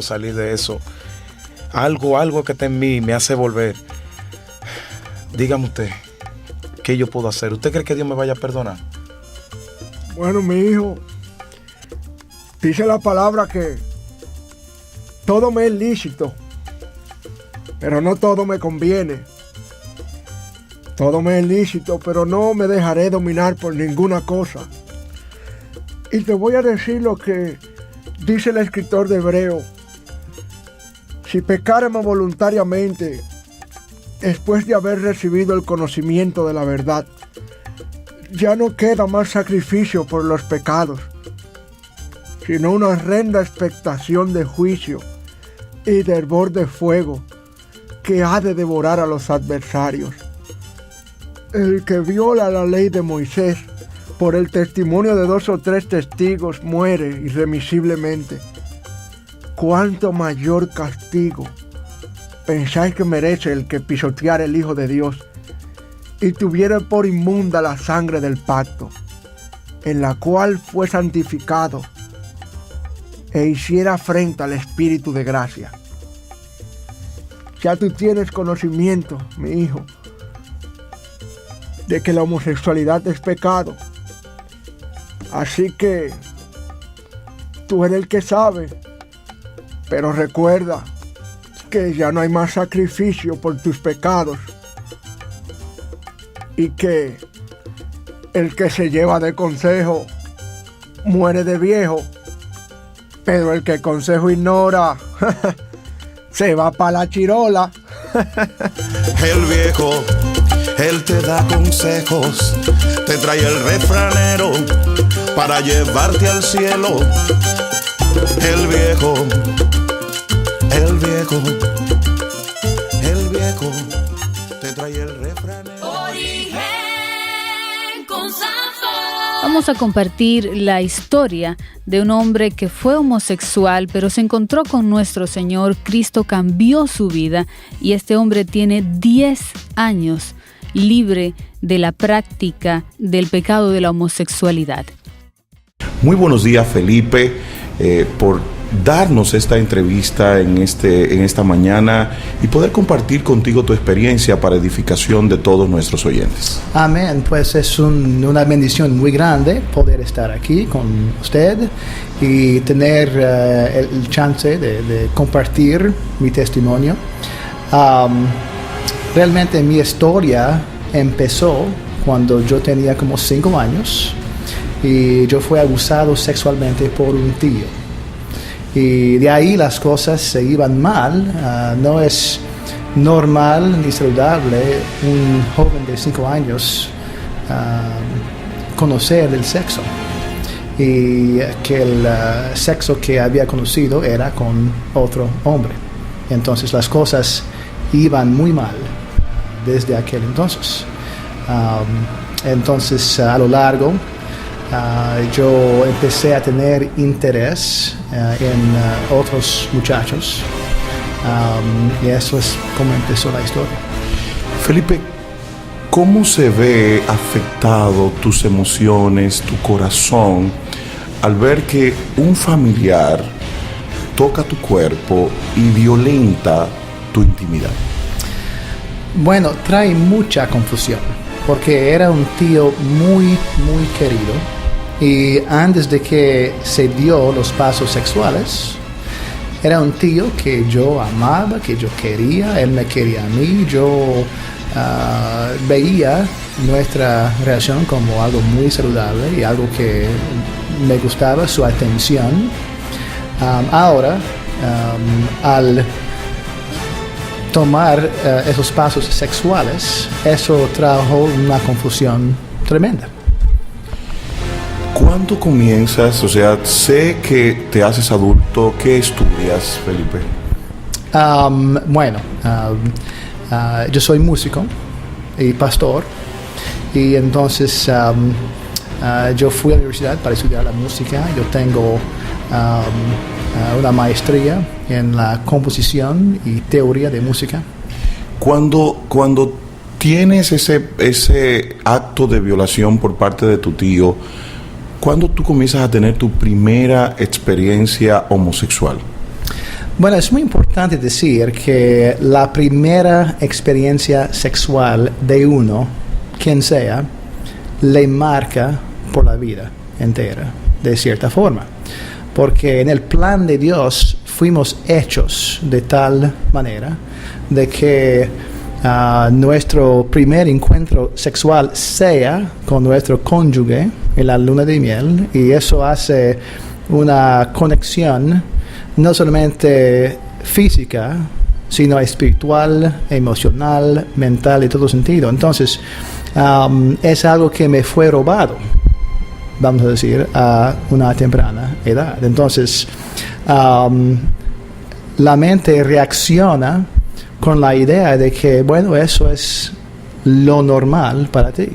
salir de eso, algo que está en mí me hace volver. Dígame usted, ¿qué yo puedo hacer? ¿Usted cree que Dios me vaya a perdonar? Bueno, mi hijo, dice la palabra que todo me es lícito, pero no todo me conviene. Todo me es lícito, pero no me dejaré dominar por ninguna cosa. Y te voy a decir lo que dice el escritor de Hebreo. Si pecáremos voluntariamente, después de haber recibido el conocimiento de la verdad, ya no queda más sacrificio por los pecados, sino una horrenda expectación de juicio y de hervor de fuego que ha de devorar a los adversarios. El que viola la ley de Moisés por el testimonio de 2 o 3 testigos muere irremisiblemente. ¿Cuánto mayor castigo pensáis que merece el que pisoteara el Hijo de Dios y tuviera por inmunda la sangre del pacto, en la cual fue santificado, e hiciera afrenta al Espíritu de gracia? Ya tú tienes conocimiento, mi hijo, de que la homosexualidad es pecado. Así que tú eres el que sabe, pero recuerda que ya no hay más sacrificio por tus pecados y que el que se lleva de consejo muere de viejo, pero el que consejo ignora se va para la chirola. El viejo, él te da consejos, te trae el refranero para llevarte al cielo. El viejo, el viejo, el viejo, te trae el refranero. Origen con Sanford. Vamos a compartir la historia de un hombre que fue homosexual, pero se encontró con nuestro Señor. Cristo cambió su vida y este hombre tiene 10 años libre de la práctica del pecado de la homosexualidad. Muy buenos días, Felipe, por darnos esta entrevista en esta mañana y poder compartir contigo tu experiencia para edificación de todos nuestros oyentes. Amén, pues es una bendición muy grande poder estar aquí con usted y tener el chance de compartir mi testimonio. Realmente mi historia empezó cuando yo tenía como 5 años y yo fui abusado sexualmente por un tío. Y de ahí las cosas se iban mal. No es normal ni saludable un joven de 5 años conocer el sexo. Y que el sexo que había conocido era con otro hombre. Entonces las cosas iban muy mal desde aquel entonces. Entonces a lo largo yo empecé a tener interés en otros muchachos y eso es como empezó la historia. Felipe, ¿cómo se ve afectado tus emociones, tu corazón, al ver que un familiar toca tu cuerpo y violenta tu intimidad? Bueno, trae mucha confusión, porque era un tío muy querido, y antes de que se dio los pasos sexuales, era un tío que yo amaba, que yo quería, él me quería a mí, yo veía nuestra relación como algo muy saludable y algo que me gustaba, su atención. Ahora, al tomar esos pasos sexuales, eso trajo una confusión tremenda. ¿Cuándo comienzas? O sea, sé que te haces adulto. ¿Qué estudias, Felipe? Yo soy músico y pastor, y entonces yo fui a la universidad para estudiar la música. Yo tengo una maestría en la composición y teoría de música. Cuando tienes ese acto de violación por parte de tu tío, ¿cuándo tú comienzas a tener tu primera experiencia homosexual? Bueno, es muy importante decir que la primera experiencia sexual de uno, quien sea, le marca por la vida entera, de cierta forma. Porque en el plan de Dios fuimos hechos de tal manera de que nuestro primer encuentro sexual sea con nuestro cónyuge en la luna de miel, y eso hace una conexión no solamente física, sino espiritual, emocional, mental, y todo sentido. Entonces, es algo que me fue robado, vamos a decir, a una temprana edad. Entonces, la mente reacciona con la idea de que, bueno, eso es lo normal para ti.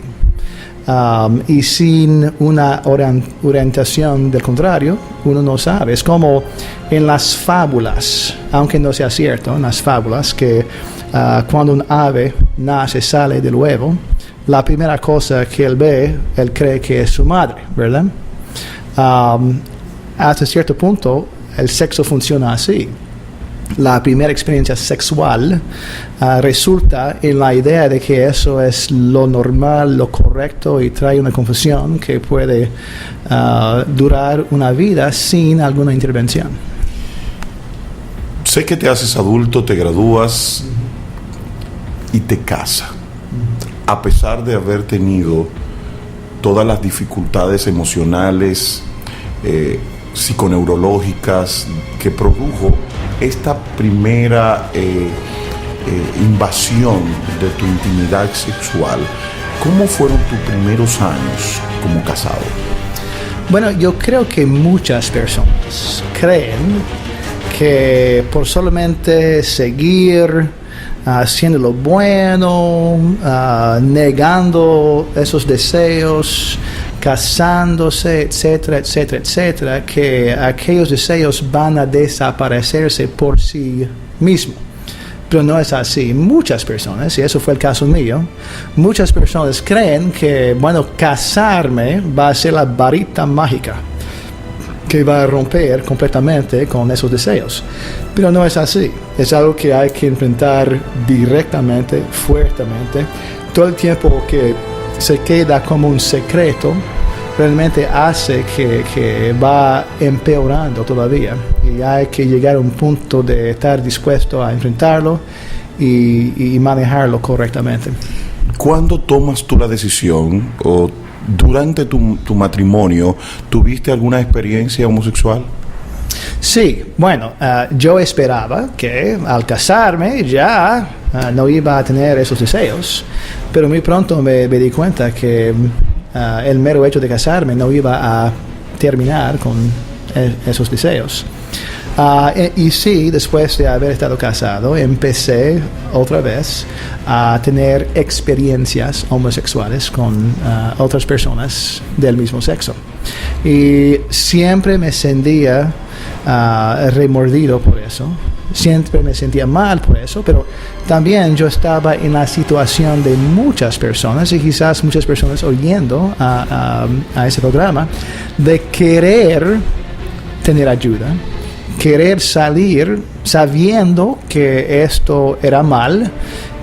Y sin una orientación del contrario, uno no sabe. Es como en las fábulas, aunque no sea cierto, en las fábulas que cuando un ave nace, sale del huevo, la primera cosa que él ve, él cree que es su madre, ¿verdad? Hasta cierto punto, el sexo funciona así. La primera experiencia sexual resulta en la idea de que eso es lo normal, lo correcto, y trae una confusión que puede durar una vida sin alguna intervención. Sé que te haces adulto, te gradúas y te casas, a pesar de haber tenido todas las dificultades emocionales, psiconeurológicas que produjo esta primera invasión de tu intimidad sexual. ¿Cómo fueron tus primeros años como casado? Bueno, yo creo que muchas personas creen que por solamente seguir haciendo lo bueno, negando esos deseos, casándose, etcétera, etcétera, etcétera, que aquellos deseos van a desaparecerse por sí mismos. Pero no es así. Muchas personas, y eso fue el caso mío, muchas personas creen que, bueno, casarme va a ser la varita mágica que va a romper completamente con esos deseos. Pero no es así. Es algo que hay que enfrentar directamente, fuertemente. Todo el tiempo que se queda como un secreto, realmente hace que va empeorando todavía. Y hay que llegar a un punto de estar dispuesto a enfrentarlo y manejarlo correctamente. ¿Cuándo tomas tú la decisión, o durante tu matrimonio, tuviste alguna experiencia homosexual? Sí, bueno, yo esperaba que al casarme ya no iba a tener esos deseos, pero muy pronto me di cuenta que el mero hecho de casarme no iba a terminar con esos deseos. Y sí, después de haber estado casado, empecé otra vez a tener experiencias homosexuales con otras personas del mismo sexo. Y siempre me sentía remordido por eso. Siempre me sentía mal por eso, pero también yo estaba en la situación de muchas personas, y quizás muchas personas oyendo a ese programa, de querer tener ayuda, querer salir sabiendo que esto era mal,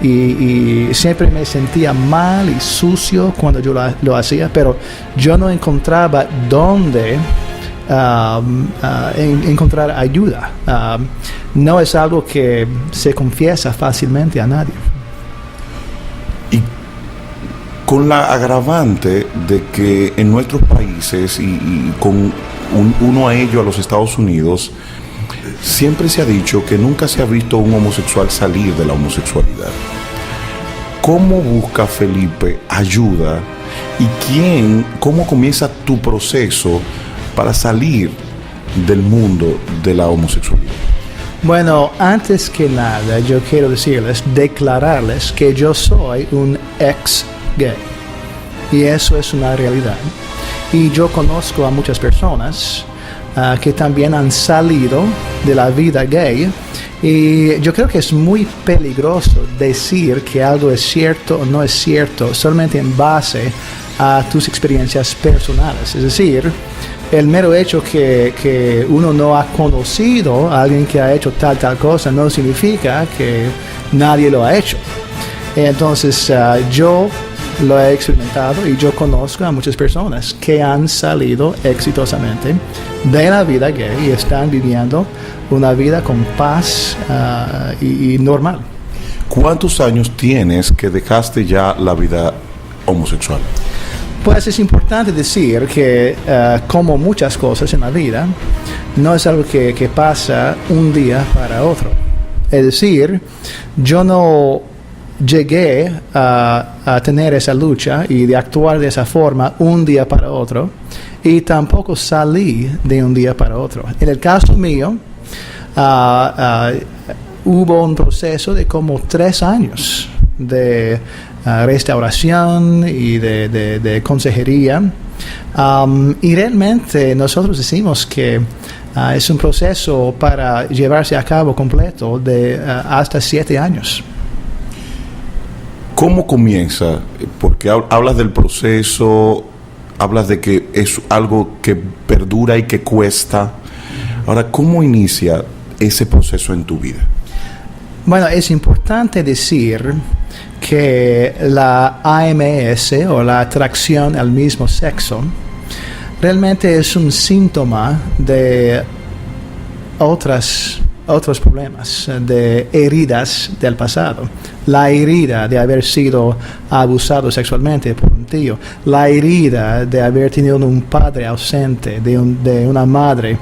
y siempre me sentía mal y sucio cuando yo lo hacía, pero yo no encontraba dónde encontrar ayuda. No es algo que se confiesa fácilmente a nadie. Y con la agravante de que en nuestros países, y con uno a ello, a los Estados Unidos, siempre se ha dicho que nunca se ha visto un homosexual salir de la homosexualidad. ¿Cómo busca Felipe ayuda, y cómo comienza tu proceso para salir del mundo de la homosexualidad? Bueno, antes que nada, yo quiero declararles que yo soy un ex gay, y eso es una realidad. Y yo conozco a muchas personas que también han salido de la vida gay, y yo creo que es muy peligroso decir que algo es cierto o no es cierto solamente en base a tus experiencias personales. Es decir, el mero hecho que uno no ha conocido a alguien que ha hecho tal cosa no significa que nadie lo ha hecho. Entonces, yo lo he experimentado, y yo conozco a muchas personas que han salido exitosamente de la vida gay y están viviendo una vida con paz y normal. ¿Cuántos años tienes que dejaste ya la vida homosexual? Pues es importante decir que, como muchas cosas en la vida, no es algo que pasa un día para otro. Es decir, yo no llegué a tener esa lucha y de actuar de esa forma un día para otro, y tampoco salí de un día para otro. En el caso mío, hubo un proceso de como 3 años de restauración y de consejería, y realmente nosotros decimos que es un proceso para llevarse a cabo completo de hasta 7 años. ¿Cómo comienza? Porque hablas del proceso, hablas de que es algo que perdura y que cuesta. Ahora, ¿cómo inicia ese proceso en tu vida? Bueno, es importante decir que la AMS o la atracción al mismo sexo realmente es un síntoma de otros problemas, de heridas del pasado. La herida de haber sido abusado sexualmente por un tío, la herida de haber tenido un padre ausente, de una madre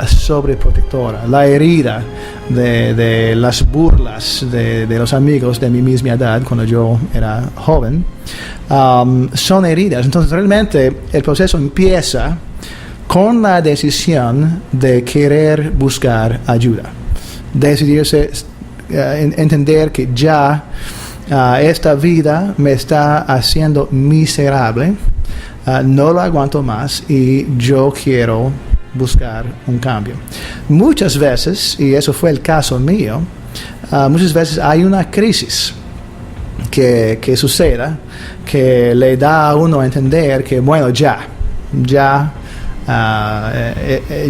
sobreprotectora, la herida de las burlas de los amigos de mi misma edad cuando yo era joven, son heridas. Entonces realmente el proceso empieza con la decisión de querer buscar ayuda, decidirse, entender que ya esta vida me está haciendo miserable, no lo aguanto más y yo quiero buscar un cambio. Muchas veces, y eso fue el caso mío, muchas veces hay una crisis que suceda, que le da a uno a entender que bueno,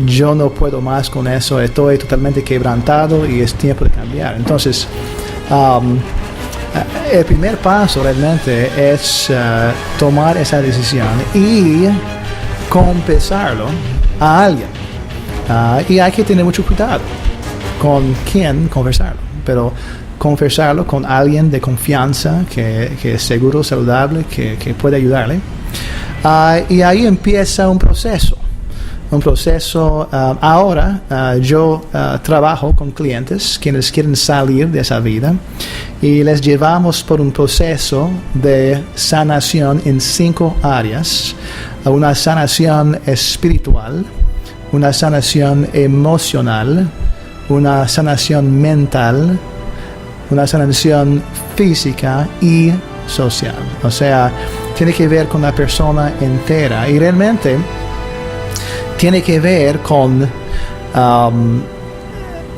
yo no puedo más con eso, estoy totalmente quebrantado y es tiempo de cambiar. Entonces, el primer paso realmente es tomar esa decisión y confesarlo a alguien. Y hay que tener mucho cuidado con quién conversarlo, pero conversarlo con alguien de confianza, que es seguro, saludable, que puede ayudarle. Y ahí empieza un proceso. Ahora yo trabajo con clientes quienes quieren salir de esa vida y les llevamos por un proceso de sanación en 5 áreas: una sanación espiritual, una sanación emocional, una sanación mental, una sanación física y social. O sea, tiene que ver con la persona entera y realmente tiene que ver con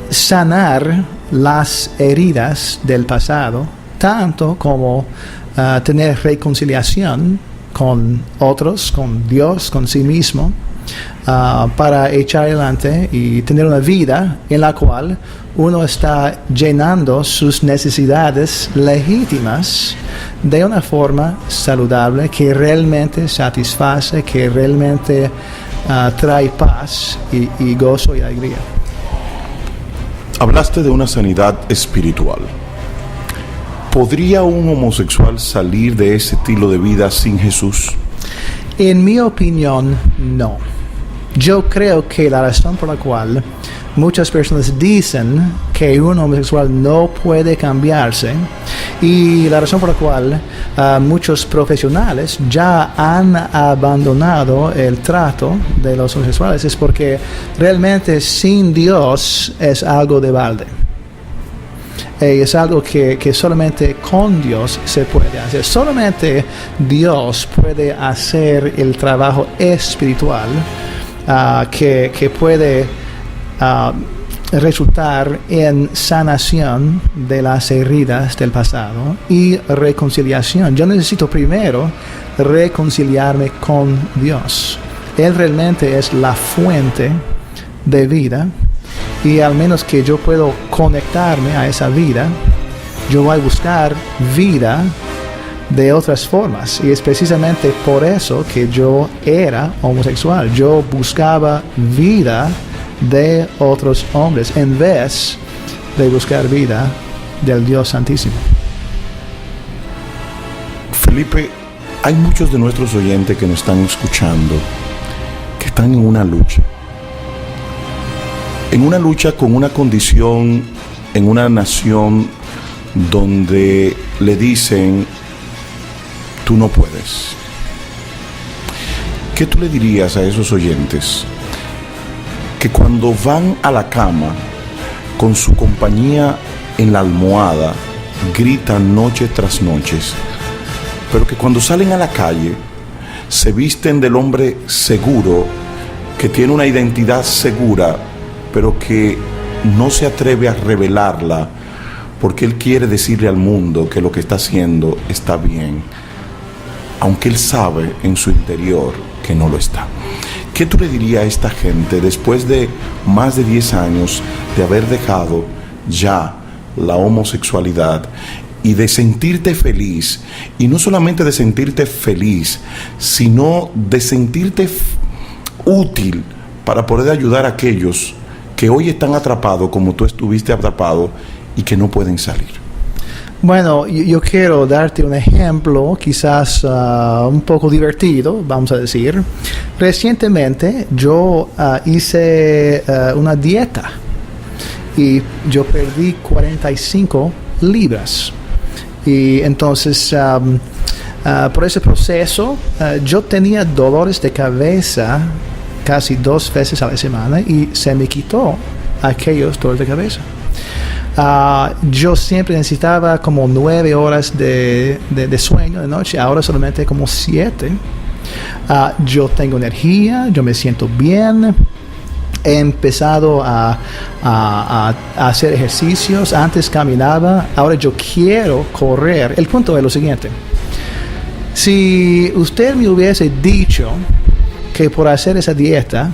sanar las heridas del pasado, tanto como tener reconciliación con otros, con Dios, con sí mismo, para echar adelante y tener una vida en la cual uno está llenando sus necesidades legítimas de una forma saludable que realmente satisface, que realmente trae paz y gozo y alegría. Hablaste de una sanidad espiritual. ¿Podría un homosexual salir de ese estilo de vida sin Jesús? En mi opinión, no. Yo creo que la razón por la cual muchas personas dicen que un homosexual no puede cambiarse y la razón por la cual muchos profesionales ya han abandonado el trato de los homosexuales es porque realmente sin Dios es algo de balde. Es algo que solamente con Dios se puede hacer. Solamente Dios puede hacer el trabajo espiritual que puede resultar en sanación de las heridas del pasado y reconciliación. Yo necesito primero reconciliarme con Dios. Él realmente es la fuente de vida y al menos que yo puedo conectarme a esa vida, yo voy a buscar vida de otras formas y es precisamente por eso que yo era homosexual. Yo buscaba vida de otros hombres en vez de buscar vida del Dios Santísimo. Felipe, hay muchos de nuestros oyentes que nos están escuchando que están en una lucha con una condición en una nación donde le dicen, tú no puedes. ¿Qué tú le dirías a esos oyentes que cuando van a la cama con su compañía en la almohada gritan noche tras noche, pero que cuando salen a la calle se visten del hombre seguro, que tiene una identidad segura, pero que no se atreve a revelarla porque él quiere decirle al mundo que lo que está haciendo está bien, aunque él sabe en su interior que no lo está? ¿Qué tú le dirías a esta gente después de más de 10 años de haber dejado ya la homosexualidad y de sentirte feliz, y no solamente de sentirte feliz, sino de sentirte útil para poder ayudar a aquellos que hoy están atrapados como tú estuviste atrapado y que no pueden salir? Bueno, yo quiero darte un ejemplo, quizás un poco divertido, vamos a decir. Recientemente yo hice una dieta y yo perdí 45 libras. Y entonces, por ese proceso, yo tenía dolores de cabeza casi 2 veces a la semana y se me quitó aquellos dolores de cabeza. Yo siempre necesitaba como 9 horas de sueño de noche, ahora solamente como 7. Yo tengo energía, yo me siento bien. He empezado a hacer ejercicios. Antes caminaba, ahora yo quiero correr. El punto es lo siguiente: si usted me hubiese dicho que por hacer esa dieta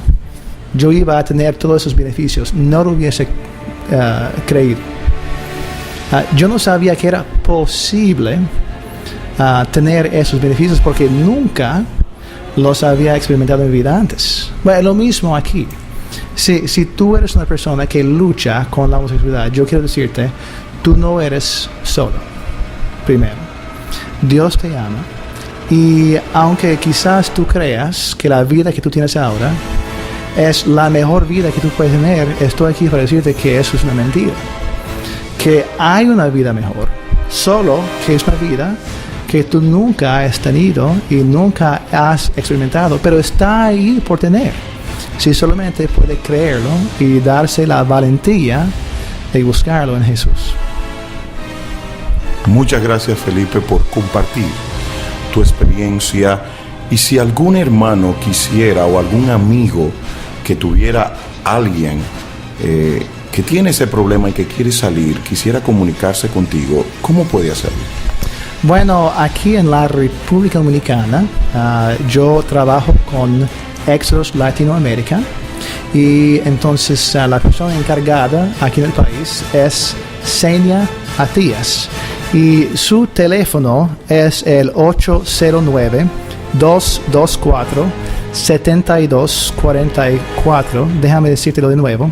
yo iba a tener todos esos beneficios, no lo hubiese creído. Yo no sabía que era posible tener esos beneficios porque nunca los había experimentado en mi vida antes. Bueno, lo mismo aquí. Si tú eres una persona que lucha con la homosexualidad, yo quiero decirte, tú no eres solo. Primero, Dios te ama, y aunque quizás tú creas que la vida que tú tienes ahora es la mejor vida que tú puedes tener, estoy aquí para decirte que eso es una mentira. Que hay una vida mejor, solo que es una vida que tú nunca has tenido y nunca has experimentado, pero está ahí por tener. Si solamente puede creerlo y darse la valentía de buscarlo en Jesús. Muchas gracias, Felipe, por compartir tu experiencia. Y si algún hermano quisiera, o algún amigo que tuviera alguien que tiene ese problema y que quiere salir, quisiera comunicarse contigo, ¿cómo puede hacerlo? Bueno, aquí en la República Dominicana, yo trabajo con Exodus Latinoamérica, y entonces la persona encargada aquí en el país es Senia Atías, y su teléfono es el 809-224-7244. Déjame decírtelo de nuevo,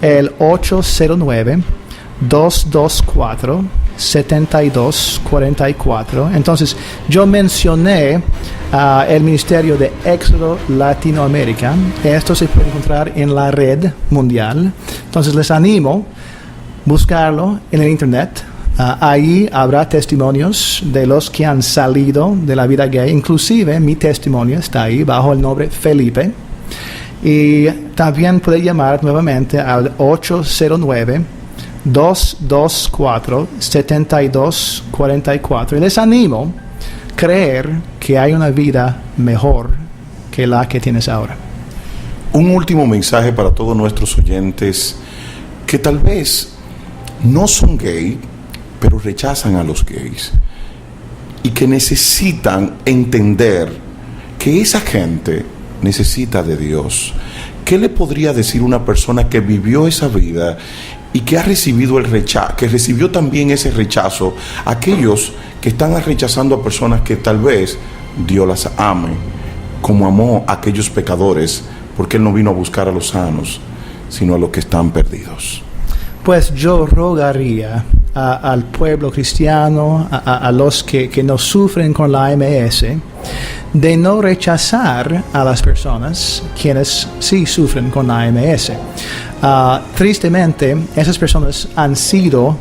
el 809-224-7244. Entonces, yo mencioné el Ministerio de Éxodo Latinoamérica. Esto se puede encontrar en la red mundial. Entonces, les animo a buscarlo en el internet. Ahí habrá testimonios de los que han salido de la vida gay. Inclusive, mi testimonio está ahí bajo el nombre Felipe. Y también puede llamar nuevamente al 809-224-7244. Y les animo a creer que hay una vida mejor que la que tienes ahora. Un último mensaje para todos nuestros oyentes que tal vez no son gay, pero rechazan a los gays, y que necesitan entender que esa gente necesita de Dios. ¿Qué le podría decir una persona que vivió esa vida y que ha recibido el rechazo, que recibió también ese rechazo? Aquellos que están rechazando a personas que tal vez Dios las ame, como amó a aquellos pecadores, porque Él no vino a buscar a los sanos, sino a los que están perdidos. Pues yo rogaría al pueblo cristiano, a los que no sufren con la AMS, de no rechazar a las personas quienes sí sufren con la AMS. Tristemente, esas personas han sido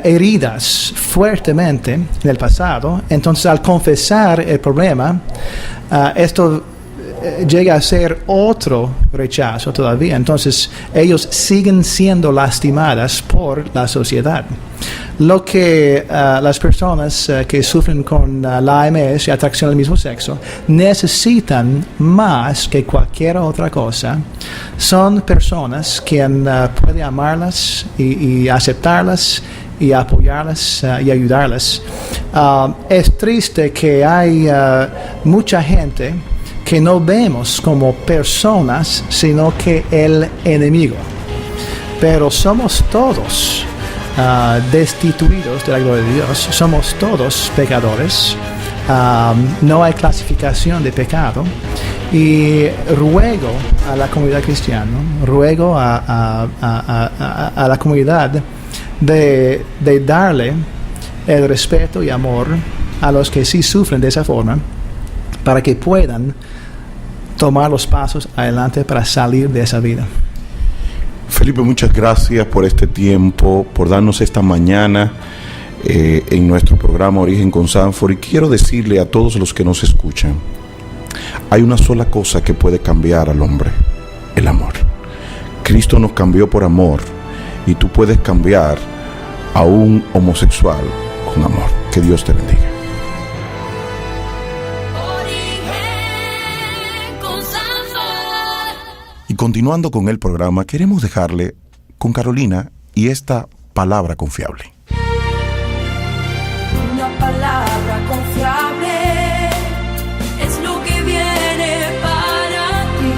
heridas fuertemente en el pasado. Entonces, al confesar el problema, esto llega a ser otro rechazo todavía. Entonces, ellos siguen siendo lastimadas por la sociedad. Lo que las personas que sufren con la AMS y atracción al mismo sexo necesitan más que cualquier otra cosa son personas que pueden amarlas y aceptarlas y apoyarlas y ayudarlas. Es triste que hay mucha gente que no vemos como personas, sino que el enemigo. Pero somos todos destituidos de la gloria de Dios, somos todos pecadores, no hay clasificación de pecado, y ruego a la comunidad cristiana, ruego a la comunidad de darle el respeto y amor a los que sí sufren de esa forma, para que puedan tomar los pasos adelante para salir de esa vida. Felipe, muchas gracias por este tiempo, por darnos esta mañana en nuestro programa Origen con Sanford. Y quiero decirle a todos los que nos escuchan, hay una sola cosa que puede cambiar al hombre: el amor. Cristo nos cambió por amor, y tú puedes cambiar a un homosexual con amor. Que Dios te bendiga. Y continuando con el programa, queremos dejarle con Carolina y esta palabra confiable. Una palabra confiable es lo que viene para ti.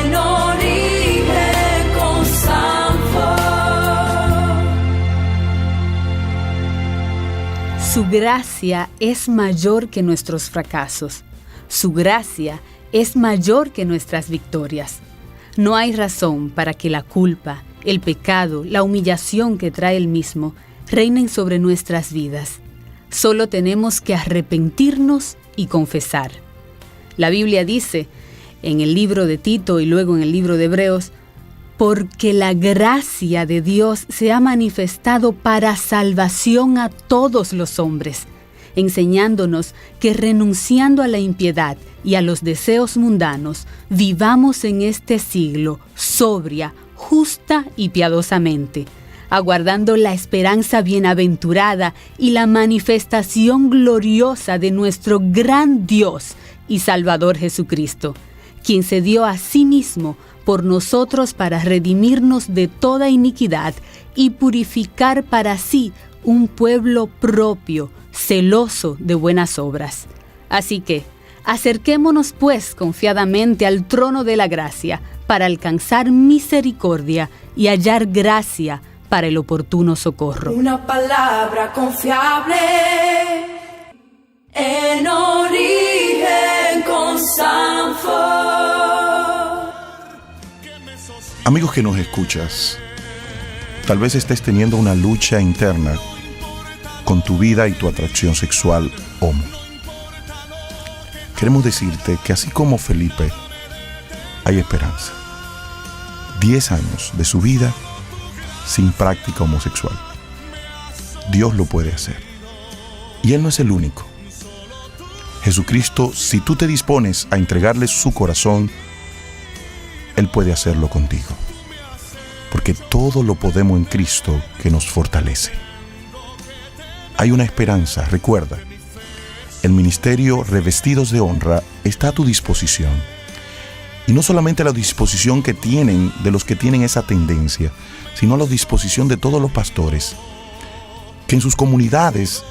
En Origen con Sanford. Su gracia es mayor que nuestros fracasos. Su gracia es mayor que nuestras victorias. No hay razón para que la culpa, el pecado, la humillación que trae el mismo reinen sobre nuestras vidas. Solo tenemos que arrepentirnos y confesar. La Biblia dice, en el libro de Tito y luego en el libro de Hebreos, porque la gracia de Dios se ha manifestado para salvación a todos los hombres, enseñándonos que renunciando a la impiedad y a los deseos mundanos, vivamos en este siglo sobria, justa y piadosamente, aguardando la esperanza bienaventurada y la manifestación gloriosa de nuestro gran Dios y Salvador Jesucristo, quien se dio a sí mismo por nosotros para redimirnos de toda iniquidad y purificar para sí un pueblo propio, celoso de buenas obras. Así que, acerquémonos pues confiadamente al trono de la gracia para alcanzar misericordia y hallar gracia para el oportuno socorro. Una palabra confiable en Origen con Sanford. Amigos que nos escuchas, tal vez estés teniendo una lucha interna con tu vida y tu atracción sexual homo. Queremos decirte que así como Felipe, hay esperanza. 10 años de su vida sin práctica homosexual. Dios lo puede hacer. Y Él no es el único. Jesucristo, si tú te dispones a entregarle su corazón, Él puede hacerlo contigo. Porque todo lo podemos en Cristo que nos fortalece. Hay una esperanza, recuerda. El ministerio Revestidos de Honra está a tu disposición. Y no solamente a la disposición que tienen de los que tienen esa tendencia, sino a la disposición de todos los pastores que en sus comunidades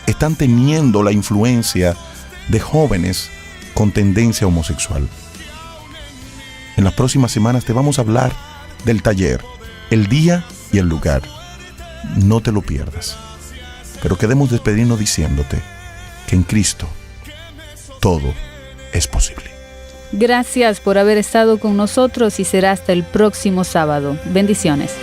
están teniendo la influencia de jóvenes con tendencia homosexual. En las próximas semanas te vamos a hablar del taller, el día y el lugar. No te lo pierdas. Pero queremos despedirnos diciéndote que en Cristo todo es posible. Gracias por haber estado con nosotros y será hasta el próximo sábado. Bendiciones.